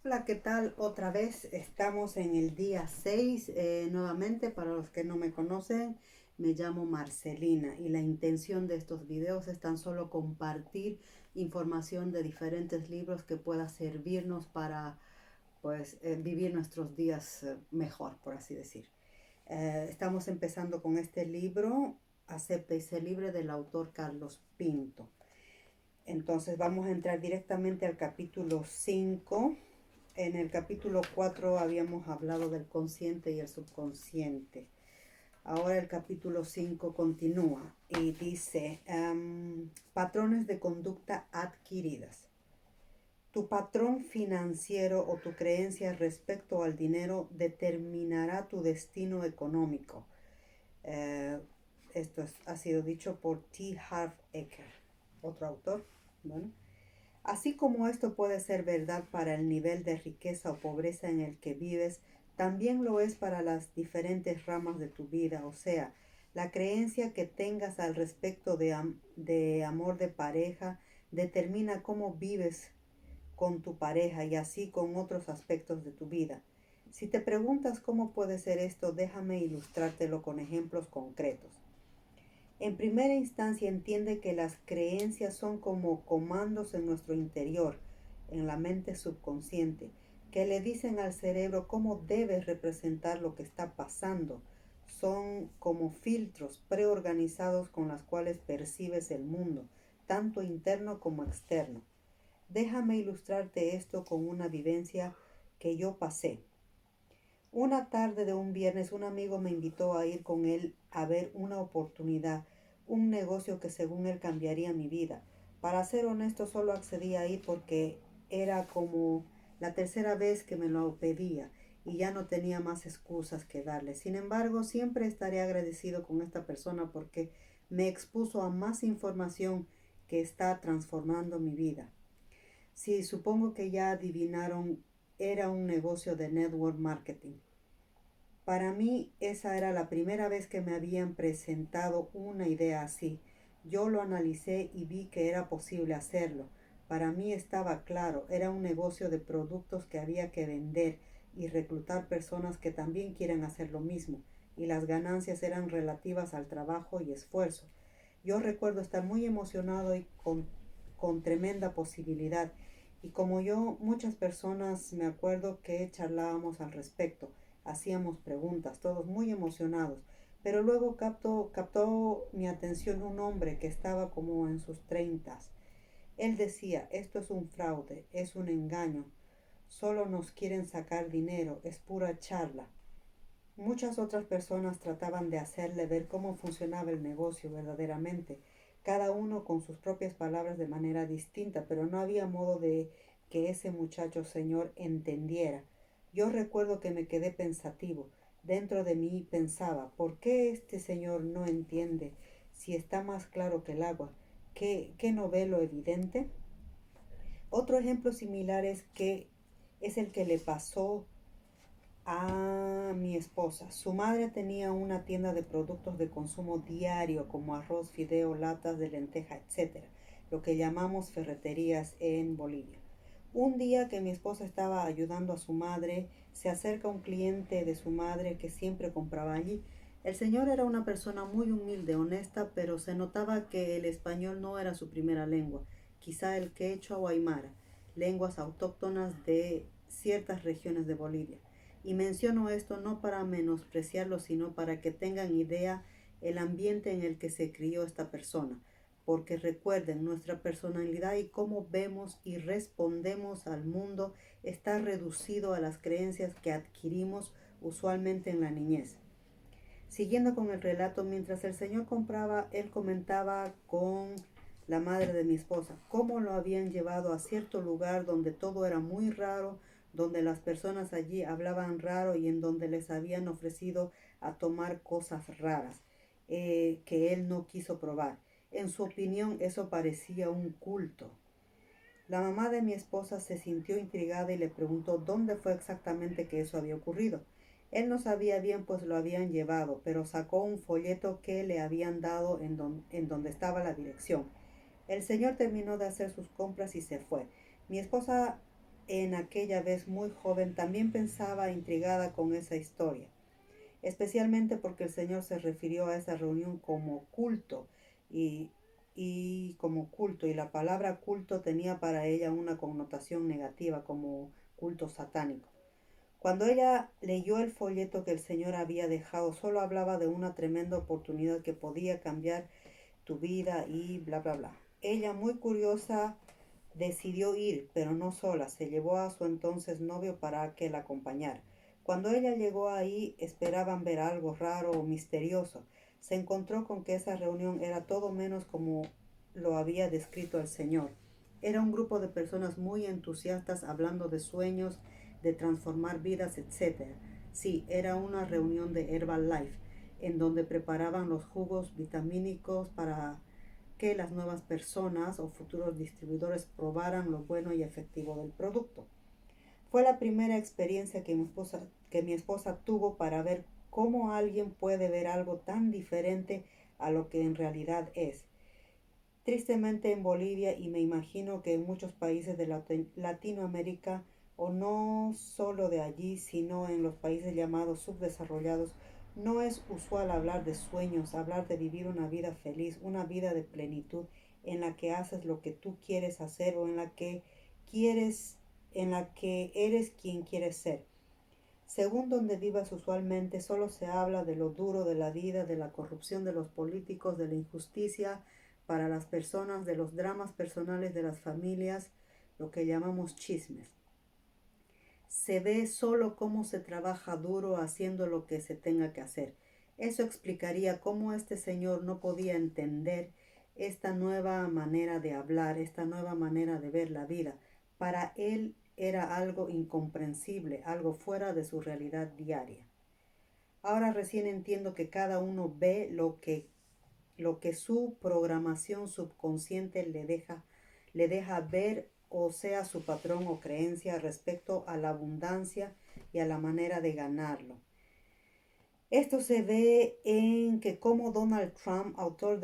Hola, ¿qué tal? Otra vez estamos en el día 6. Nuevamente, para los que no me conocen, me llamo Marcelina y la intención de estos videos es tan solo compartir información de diferentes libros que pueda servirnos para vivir nuestros días mejor, por así decir. Estamos empezando con este libro, Acepta y sé libre, del autor Carlos Pinto. Entonces vamos a entrar directamente al capítulo 5. En el capítulo 4 habíamos hablado del consciente y el subconsciente. Ahora el capítulo 5 continúa y dice, patrones de conducta adquiridas. Tu patrón financiero o tu creencia respecto al dinero determinará tu destino económico. Eh, ha sido dicho por T. Harv Eker, otro autor. Bueno, así como esto puede ser verdad para el nivel de riqueza o pobreza en el que vives, también lo es para las diferentes ramas de tu vida, o sea, la creencia que tengas al respecto de amor de pareja determina cómo vives con tu pareja y así con otros aspectos de tu vida. Si te preguntas cómo puede ser esto, déjame ilustrártelo con ejemplos concretos. En primera instancia, entiende que las creencias son como comandos en nuestro interior, en la mente subconsciente, que le dicen al cerebro cómo debe representar lo que está pasando. Son como filtros preorganizados con los cuales percibes el mundo, tanto interno como externo. Déjame ilustrarte esto con una vivencia que yo pasé. Una tarde de un viernes, un amigo me invitó a ir con él a ver una oportunidad, un negocio que según él cambiaría mi vida. Para ser honesto, solo accedí a ir porque era como la tercera vez que me lo pedía y ya no tenía más excusas que darle. Sin embargo, siempre estaré agradecido con esta persona porque me expuso a más información que está transformando mi vida. Sí, supongo que ya adivinaron, era un negocio de network marketing. Para mí esa era la primera vez que me habían presentado una idea así. Yo lo analicé y vi que era posible hacerlo. Para mí estaba claro, era un negocio de productos que había que vender y reclutar personas que también quieran hacer lo mismo, y las ganancias eran relativas al trabajo y esfuerzo. Yo recuerdo estar muy emocionado y con tremenda posibilidad, y como yo, muchas personas me acuerdo que charlábamos al respecto. Hacíamos preguntas, todos muy emocionados. Pero luego captó mi atención un hombre que estaba como en sus treintas. Él decía, esto es un fraude, es un engaño, solo nos quieren sacar dinero, es pura charla. Muchas otras personas trataban de hacerle ver cómo funcionaba el negocio verdaderamente, cada uno con sus propias palabras de manera distinta, pero no había modo de que ese muchacho señor entendiera. Yo recuerdo que me quedé pensativo. Dentro de mí pensaba, ¿por qué este señor no entiende si está más claro que el agua? ¿Qué no ve lo evidente? Otro ejemplo similar es el que le pasó a mi esposa. Su madre tenía una tienda de productos de consumo diario como arroz, fideo, latas de lenteja, etcétera, lo que llamamos ferreterías en Bolivia. Un día que mi esposa estaba ayudando a su madre, se acerca un cliente de su madre que siempre compraba allí. El señor era una persona muy humilde, honesta, pero se notaba que el español no era su primera lengua, quizá el quechua o aymara, lenguas autóctonas de ciertas regiones de Bolivia. Y menciono esto no para menospreciarlo, sino para que tengan idea el ambiente en el que se crió esta persona. Porque recuerden, nuestra personalidad y cómo vemos y respondemos al mundo está reducido a las creencias que adquirimos usualmente en la niñez. Siguiendo con el relato, mientras el señor compraba, él comentaba con la madre de mi esposa cómo lo habían llevado a cierto lugar donde todo era muy raro, donde las personas allí hablaban raro y en donde les habían ofrecido a tomar cosas raras que él no quiso probar. En su opinión, eso parecía un culto. La mamá de mi esposa se sintió intrigada y le preguntó dónde fue exactamente que eso había ocurrido. Él no sabía bien, pues lo habían llevado, pero sacó un folleto que le habían dado en donde estaba la dirección. El señor terminó de hacer sus compras y se fue. Mi esposa en aquella vez muy joven, también pensaba intrigada con esa historia, especialmente porque el Señor se refirió a esa reunión como culto y, y la palabra culto tenía para ella una connotación negativa como culto satánico. Cuando ella leyó el folleto que el Señor había dejado, solo hablaba de una tremenda oportunidad que podía cambiar tu vida y bla, bla, bla. Ella, muy curiosa, decidió ir, pero no sola. Se llevó a su entonces novio para que la acompañara. Cuando ella llegó ahí, esperaban ver algo raro o misterioso. Se encontró con que esa reunión era todo menos como lo había descrito el Señor. Era un grupo de personas muy entusiastas hablando de sueños, de transformar vidas, etc. Sí, era una reunión de Herbalife, en donde preparaban los jugos vitamínicos para que las nuevas personas o futuros distribuidores probaran lo bueno y efectivo del producto. Fue la primera experiencia que mi esposa tuvo para ver cómo alguien puede ver algo tan diferente a lo que en realidad es. Tristemente en Bolivia, y me imagino que en muchos países de Latinoamérica, o no solo de allí, sino en los países llamados subdesarrollados, no es usual hablar de sueños, hablar de vivir una vida feliz, una vida de plenitud, en la que haces lo que tú quieres hacer o quieres, en la que eres quien quieres ser. Según donde vivas usualmente, solo se habla de lo duro de la vida, de la corrupción de los políticos, de la injusticia para las personas, de los dramas personales de las familias, lo que llamamos chismes. Se ve solo cómo se trabaja duro haciendo lo que se tenga que hacer. Eso explicaría cómo este señor no podía entender esta nueva manera de hablar, esta nueva manera de ver la vida. Para él era algo incomprensible, algo fuera de su realidad diaria. Ahora recién entiendo que cada uno ve lo que su programación subconsciente le deja ver, o sea, su patrón o creencia respecto a la abundancia y a la manera de ganarlo. Esto se ve en que como Donald Trump, autor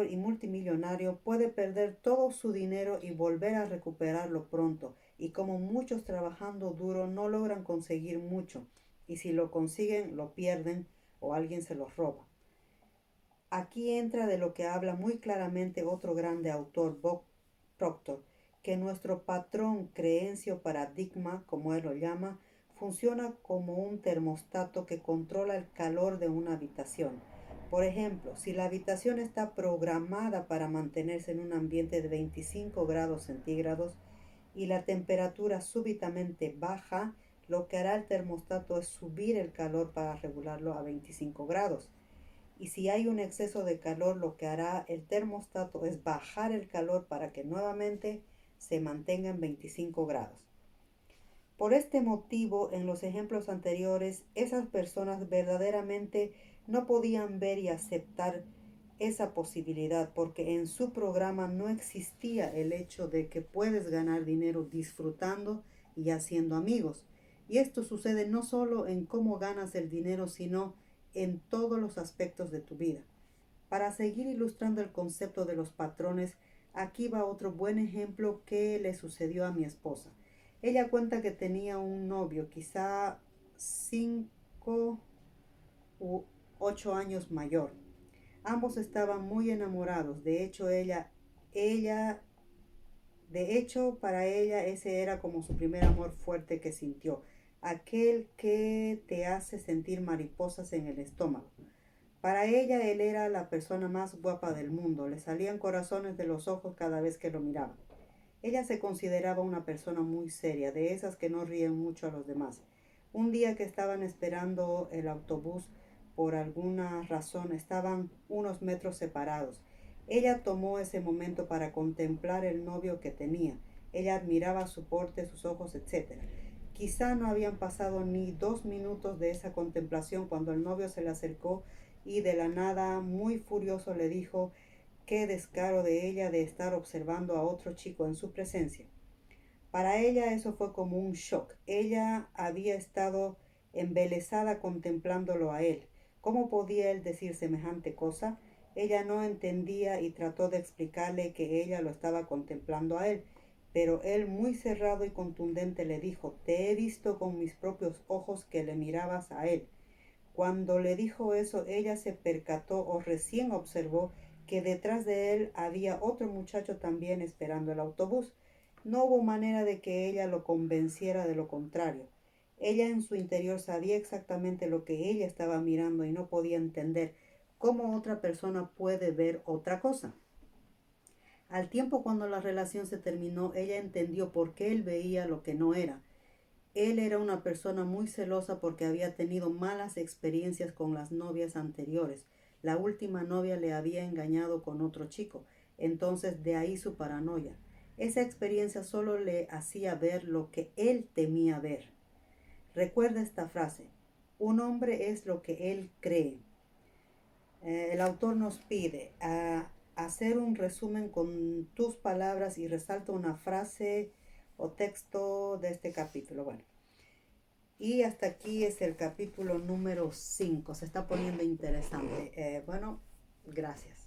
y multimillonario, puede perder todo su dinero y volver a recuperarlo pronto, y como muchos trabajando duro no logran conseguir mucho, y si lo consiguen lo pierden o alguien se los roba. Aquí entra de lo que habla muy claramente otro grande autor, Bob Proctor, que nuestro patrón, creencia o paradigma, como él lo llama, funciona como un termostato que controla el calor de una habitación. Por ejemplo, si la habitación está programada para mantenerse en un ambiente de 25 grados centígrados y la temperatura súbitamente baja, lo que hará el termostato es subir el calor para regularlo a 25 grados. Y si hay un exceso de calor, lo que hará el termostato es bajar el calor para que nuevamente se mantenga en 25 grados. Por este motivo, en los ejemplos anteriores, esas personas verdaderamente no podían ver y aceptar esa posibilidad, porque en su programa no existía el hecho de que puedes ganar dinero disfrutando y haciendo amigos. Y esto sucede no solo en cómo ganas el dinero, sino en todos los aspectos de tu vida. Para seguir ilustrando el concepto de los patrones, aquí va otro buen ejemplo que le sucedió a mi esposa. Ella cuenta que tenía un novio, quizá 5 u 8 años mayor. Ambos estaban muy enamorados. De hecho, para ella ese era como su primer amor fuerte que sintió, aquel que te hace sentir mariposas en el estómago. Para ella él era la persona más guapa del mundo, le salían corazones de los ojos cada vez que lo miraba. Ella se consideraba una persona muy seria, de esas que no ríen mucho a los demás. Un día que estaban esperando el autobús, por alguna razón estaban unos metros separados. Ella tomó ese momento para contemplar el novio que tenía. Ella admiraba su porte, sus ojos, etc. Quizá no habían pasado ni 2 minutos de esa contemplación cuando el novio se le acercó y de la nada, muy furioso, le dijo: qué descaro de ella de estar observando a otro chico en su presencia. Para ella eso fue como un shock. Ella había estado embelesada contemplándolo a él. ¿Cómo podía él decir semejante cosa? Ella no entendía y trató de explicarle que ella lo estaba contemplando a él, Pero él, muy cerrado y contundente, le dijo: te he visto con mis propios ojos que le mirabas a él. Cuando le dijo eso, ella se percató o recién observó que detrás de él había otro muchacho también esperando el autobús. No hubo manera de que ella lo convenciera de lo contrario. Ella en su interior sabía exactamente lo que ella estaba mirando y no podía entender cómo otra persona puede ver otra cosa. Al tiempo, cuando la relación se terminó, ella entendió por qué él veía lo que no era. Él era una persona muy celosa porque había tenido malas experiencias con las novias anteriores. La última novia le había engañado con otro chico. Entonces, de ahí su paranoia. Esa experiencia solo le hacía ver lo que él temía ver. Recuerda esta frase: un hombre es lo que él cree. El autor nos pide hacer un resumen con tus palabras y resalta una frase o texto de este capítulo. Bueno, y hasta aquí es el capítulo número 5. Se está poniendo interesante. Bueno, gracias.